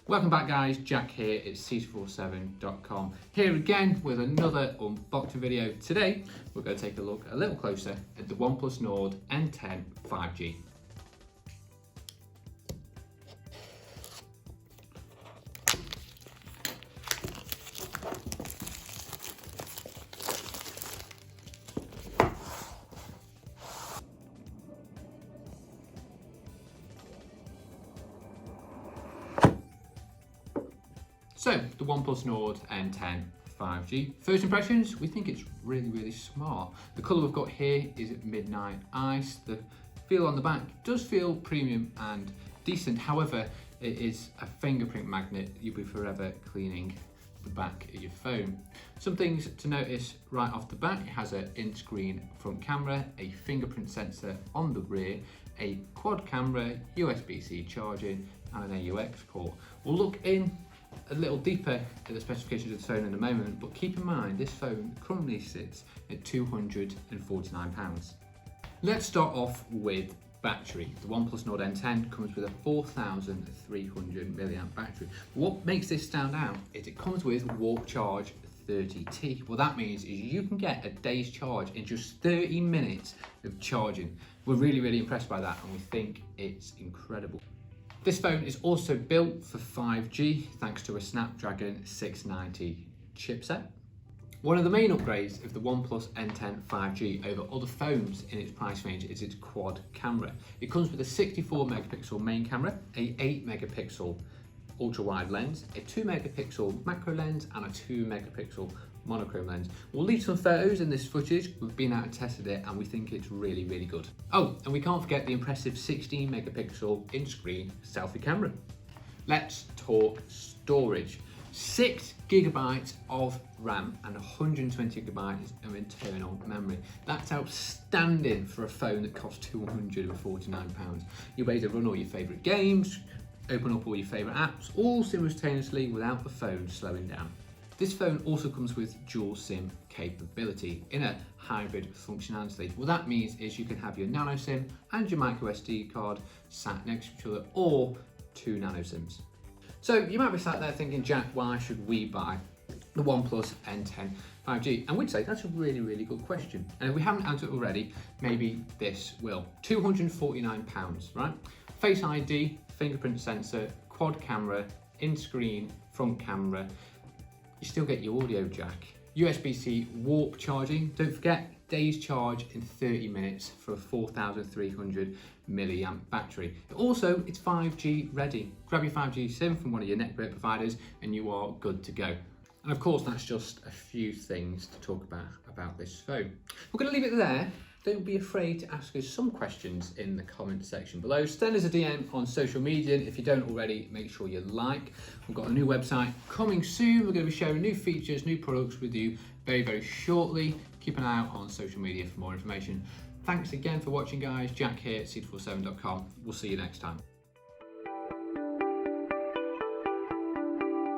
Welcome back guys, Jack here at c247.com. Here again with another unboxing video. Today we're going to take a look a little closer at the OnePlus N10 5G. So, the OnePlus N10 5G. First impressions, we think it's really smart. The colour we've got here is Midnight Ice. The feel on the back does feel premium and decent. However, it is a fingerprint magnet. You'll be forever cleaning the back of your phone. Some things to notice right off the bat: it has an in-screen front camera, a fingerprint sensor on the rear, a quad camera, USB-C charging, and an AUX port. We'll look in a little deeper at the specifications of the phone in a moment, but keep in mind this phone currently sits at £249. Let's start off with battery. The OnePlus N10 comes with a 4,300 milliamp battery. What makes this stand out is it comes with Warp Charge 30T. What that means is you can get a day's charge in just 30 minutes of charging. We're really impressed by that, and we think it's incredible. This phone is also built for 5G thanks to a Snapdragon 690 chipset. One of the main upgrades of the OnePlus N10 5G over other phones in its price range is its quad camera. It comes with a 64 megapixel main camera, a 8 megapixel ultra wide lens, a 2 megapixel macro lens, and a 2 megapixel monochrome lens. We'll leave some photos in this footage. We've been out and tested it and we think it's really good. Oh, and we can't forget the impressive 16 megapixel in-screen selfie camera. Let's talk storage. 6 gigabytes of RAM and 120 gigabytes of internal memory. That's outstanding for a phone that costs £249. You'll be able to run all your favourite games, open up all your favourite apps, all simultaneously without the phone slowing down. This phone also comes with dual SIM capability in a hybrid functionality. What that means is you can have your nano SIM and your micro SD card sat next to each other, or 2 nano SIMs. So you might be sat there thinking, Jack, why should we buy the OnePlus N10 5G? And we'd say that's a really good question. And if we haven't answered it already, maybe this will. £249, right? Face ID, fingerprint sensor, quad camera, in-screen front camera. You still get your audio jack, USB-C warp charging. Don't forget, day's charge in 30 minutes for a 4,300 milliamp battery. Also, it's 5G ready. Grab your 5G SIM from one of your network providers and you are good to go. And of course, that's just a few things to talk about this phone. We're going to leave it there. Don't be afraid to ask us some questions in the comment section below. Send us a DM on social media. If you don't already, make sure you like. We've got a new website coming soon. We're going to be sharing new features, new products with you very shortly. Keep an eye out on social media for more information. Thanks again for watching, guys. Jack here at c247.com. We'll see you next time.